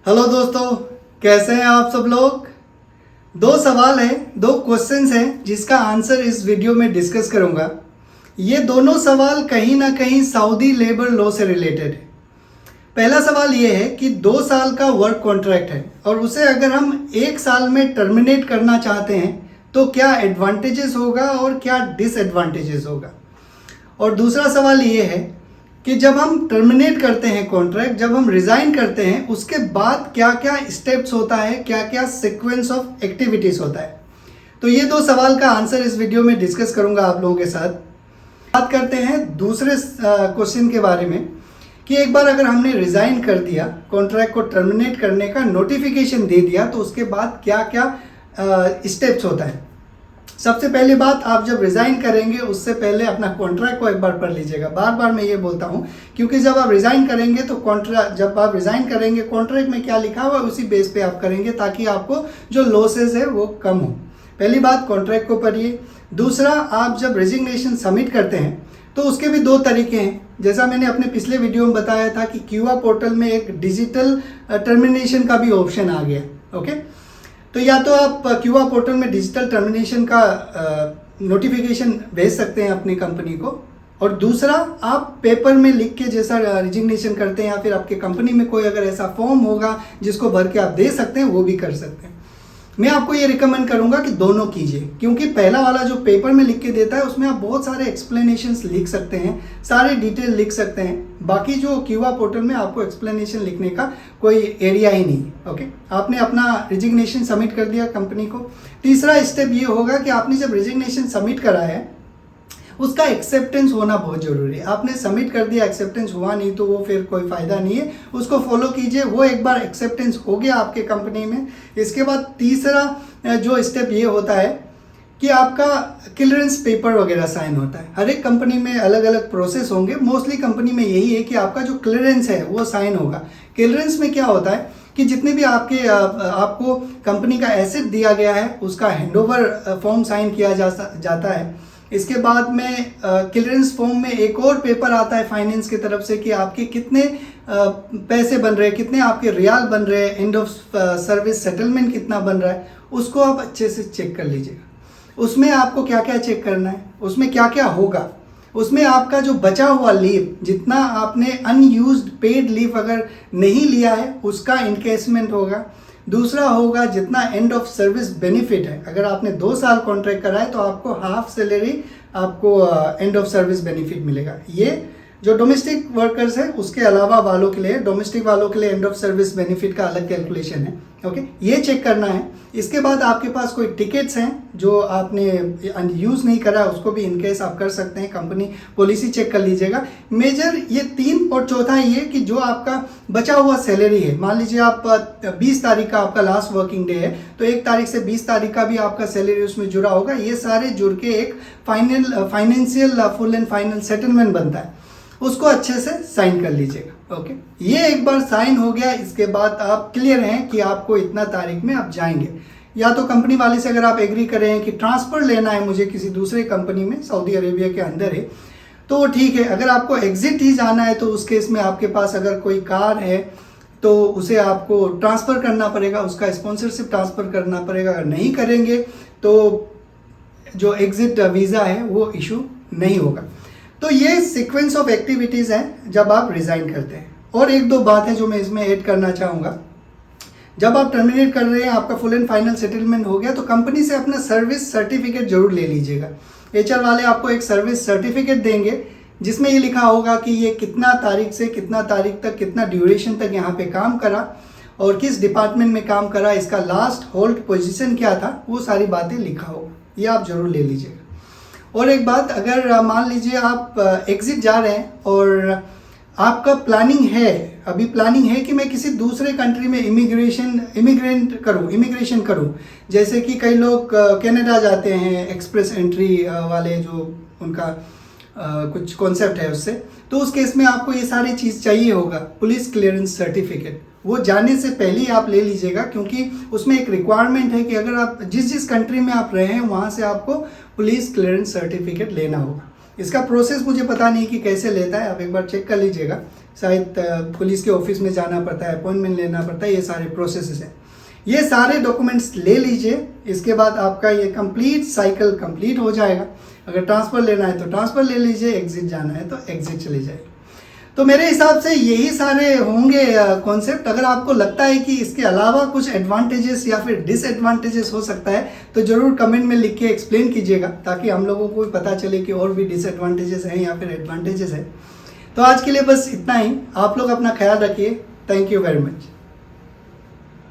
Hello दोस्तों, कैसे हैं आप सब लोग। दो सवाल हैं, दो क्वेश्चंस हैं जिसका आंसर इस वीडियो में डिस्कस करूंगा। ये दोनों सवाल कहीं ना कहीं सऊदी लेबर लॉ से रिलेटेड है। पहला सवाल ये है कि 2 साल का वर्क कॉन्ट्रैक्ट है और उसे अगर हम 1 साल में टर्मिनेट करना चाहते हैं तो क्या एडवांटेजेस होगा और क्या डिसएडवांटेजेस होगा। और दूसरा सवाल ये है कि जब हम टर्मिनेट करते हैं कॉन्ट्रैक्ट, जब हम रिज़ाइन करते हैं, उसके बाद क्या क्या स्टेप्स होता है, क्या क्या सीक्वेंस ऑफ एक्टिविटीज़ होता है। तो ये दो सवाल का आंसर इस वीडियो में डिस्कस करूंगा आप लोगों के साथ। बात करते हैं दूसरे क्वेश्चन के बारे में कि एक बार अगर हमने रिज़ाइन कर दिया, कॉन्ट्रैक्ट को टर्मिनेट करने का नोटिफिकेशन दे दिया, तो उसके बाद क्या क्या स्टेप्स होता है। सबसे पहली बात, आप जब रिज़ाइन करेंगे उससे पहले अपना कॉन्ट्रैक्ट को एक बार पढ़ लीजिएगा। बार बार मैं ये बोलता हूँ क्योंकि जब आप रिज़ाइन करेंगे तो कॉन्ट्रैक्ट में क्या लिखा हुआ है उसी बेस पे आप करेंगे, ताकि आपको जो लॉसेस है वो कम हो। पहली बात, कॉन्ट्रैक्ट को पढ़िए। दूसरा, आप जब रेजिग्नेशन सबमिट करते हैं तो उसके भी 2 तरीके हैं। जैसा मैंने अपने पिछले वीडियो में बताया था कि क्यूआ पोर्टल में एक डिजिटल टर्मिनेशन का भी ऑप्शन आ गया। ओके, तो या तो आप क्यूआ पोर्टल में डिजिटल टर्मिनेशन का नोटिफिकेशन भेज सकते हैं अपनी कंपनी को, और दूसरा आप पेपर में लिख के जैसा रिजिग्नेशन करते हैं या फिर आपके कंपनी में कोई अगर ऐसा फॉर्म होगा जिसको भर के आप दे सकते हैं, वो भी कर सकते हैं। मैं आपको ये रिकमेंड करूंगा कि दोनों कीजिए, क्योंकि पहला वाला जो पेपर में लिख के देता है उसमें आप बहुत सारे एक्सप्लेनेशंस लिख सकते हैं, सारे डिटेल लिख सकते हैं। बाकी जो क्यूआ पोर्टल में आपको एक्सप्लेनेशन लिखने का कोई एरिया ही नहीं है। ओके, आपने अपना रिजिग्नेशन सबमिट कर दिया कंपनी को। तीसरा स्टेप ये होगा कि आपने जब रिजिग्नेशन सबमिट करा है उसका एक्सेप्टेंस होना बहुत ज़रूरी है। आपने सबमिट कर दिया, एक्सेप्टेंस हुआ नहीं तो वो फिर कोई फ़ायदा नहीं है, उसको फॉलो कीजिए। वो एक बार एक्सेप्टेंस हो गया आपके कंपनी में, इसके बाद तीसरा जो स्टेप ये होता है कि आपका क्लियरेंस पेपर वगैरह साइन होता है। हर एक कंपनी में अलग अलग प्रोसेस होंगे, मोस्टली कंपनी में यही है कि आपका जो क्लियरेंस है वो साइन होगा। क्लियरेंस में क्या होता है कि जितने भी आपको कंपनी का एसेट दिया गया है उसका हैंडओवर फॉर्म साइन किया जाता है। इसके बाद में क्लियरेंस फॉर्म में एक और पेपर आता है फाइनेंस की तरफ से कि आपके कितने पैसे बन रहे हैं, कितने आपके रियाल बन रहे हैं, एंड ऑफ सर्विस सेटलमेंट कितना बन रहा है, उसको आप अच्छे से चेक कर लीजिएगा। उसमें आपको क्या क्या चेक करना है, उसमें क्या क्या होगा, उसमें आपका जो बचा हुआ लीव, जितना आपने अनयूज्ड पेड लीव अगर नहीं लिया है उसका इनकेसमेंट होगा। दूसरा होगा जितना एंड ऑफ सर्विस बेनिफिट है, अगर आपने 2 साल कॉन्ट्रैक्ट करा है तो आपको हाफ सैलरी आपको एंड ऑफ सर्विस बेनिफिट मिलेगा। ये जो डोमेस्टिक वर्कर्स है उसके अलावा वालों के लिए, डोमेस्टिक वालों के लिए एंड ऑफ सर्विस बेनिफिट का अलग कैलकुलेशन है। ओके, ये चेक करना है। इसके बाद आपके पास कोई टिकट्स हैं जो आपने यूज़ नहीं करा, उसको भी इनकेस आप कर सकते हैं। कंपनी पॉलिसी चेक कर लीजिएगा। मेजर ये 3 और चौथा ये कि जो आपका बचा हुआ सैलरी है, मान लीजिए आप 20 तारीख का आपका लास्ट वर्किंग डे है तो 1 तारीख से 20 तारीख का भी आपका सैलरी उसमें जुड़ा होगा। ये सारे जुड़ के एक financial full and final settlement बनता है, उसको अच्छे से साइन कर लीजिएगा। ओके, ये एक बार साइन हो गया, इसके बाद आप क्लियर हैं कि आपको इतना तारीख में आप जाएंगे। या तो कंपनी वाले से अगर आप एग्री करें कि ट्रांसफ़र लेना है मुझे किसी दूसरे कंपनी में, सऊदी अरेबिया के अंदर है, तो वो ठीक है। अगर आपको एग्जिट ही जाना है तो उस केस में आपके पास अगर कोई कार है तो उसे आपको ट्रांसफ़र करना पड़ेगा, उसका स्पॉन्सरशिप ट्रांसफ़र करना पड़ेगा। अगर नहीं करेंगे तो जो एग्जिट वीज़ा है वो इशू नहीं होगा। तो ये सीक्वेंस ऑफ एक्टिविटीज़ हैं जब आप रिज़ाइन करते हैं। और 1-2 बात है जो मैं इसमें ऐड करना चाहूँगा। जब आप टर्मिनेट कर रहे हैं, आपका फुल एंड फाइनल सेटलमेंट हो गया, तो कंपनी से अपना सर्विस सर्टिफिकेट जरूर ले लीजिएगा। एचआर वाले आपको एक सर्विस सर्टिफिकेट देंगे जिसमें ये लिखा होगा कि ये कितना तारीख से कितना तारीख तक, कितना ड्यूरेशन तक यहाँ पे काम करा और किस डिपार्टमेंट में काम करा, इसका लास्ट होल्ड पोजीशन क्या था, वो सारी बातें लिखा होगा। ये आप जरूर ले लीजिएगा। और एक बात, अगर मान लीजिए आप एग्जिट जा रहे हैं और आपका प्लानिंग है कि मैं किसी दूसरे कंट्री में इमिग्रेशन करूं, जैसे कि कई लोग कनाडा जाते हैं, एक्सप्रेस एंट्री वाले जो उनका कुछ कॉन्सेप्ट है उससे, तो उस केस में आपको ये सारी चीज़ चाहिए होगा। पुलिस क्लियरेंस सर्टिफिकेट वो जाने से पहले ही आप ले लीजिएगा, क्योंकि उसमें एक रिक्वायरमेंट है कि अगर आप जिस कंट्री में आप रहे हैं वहाँ से आपको पुलिस क्लियरेंस सर्टिफिकेट लेना होगा। इसका प्रोसेस मुझे पता नहीं कि कैसे लेता है, आप एक बार चेक कर लीजिएगा। शायद पुलिस के ऑफिस में जाना पड़ता है, अपॉइंटमेंट लेना पड़ता है, ये सारे प्रोसेसेस हैं। ये सारे डॉक्यूमेंट्स ले लीजिए, इसके बाद आपका ये कंप्लीट साइकिल कंप्लीट हो जाएगा। अगर ट्रांसफ़र लेना है तो ट्रांसफ़र ले लीजिए, एग्जिट जाना है तो एग्जिट चले जाइए। तो मेरे हिसाब से यही सारे होंगे कॉन्सेप्ट। अगर आपको लगता है कि इसके अलावा कुछ एडवांटेजेस या फिर डिसएडवांटेजेस हो सकता है तो ज़रूर कमेंट में लिख के एक्सप्लेन कीजिएगा, ताकि हम लोगों को भी पता चले कि और भी डिसएडवांटेजेस हैं या फिर एडवांटेजेस हैं। तो आज के लिए बस इतना ही। आप लोग अपना ख्याल रखिए। Thank you very much.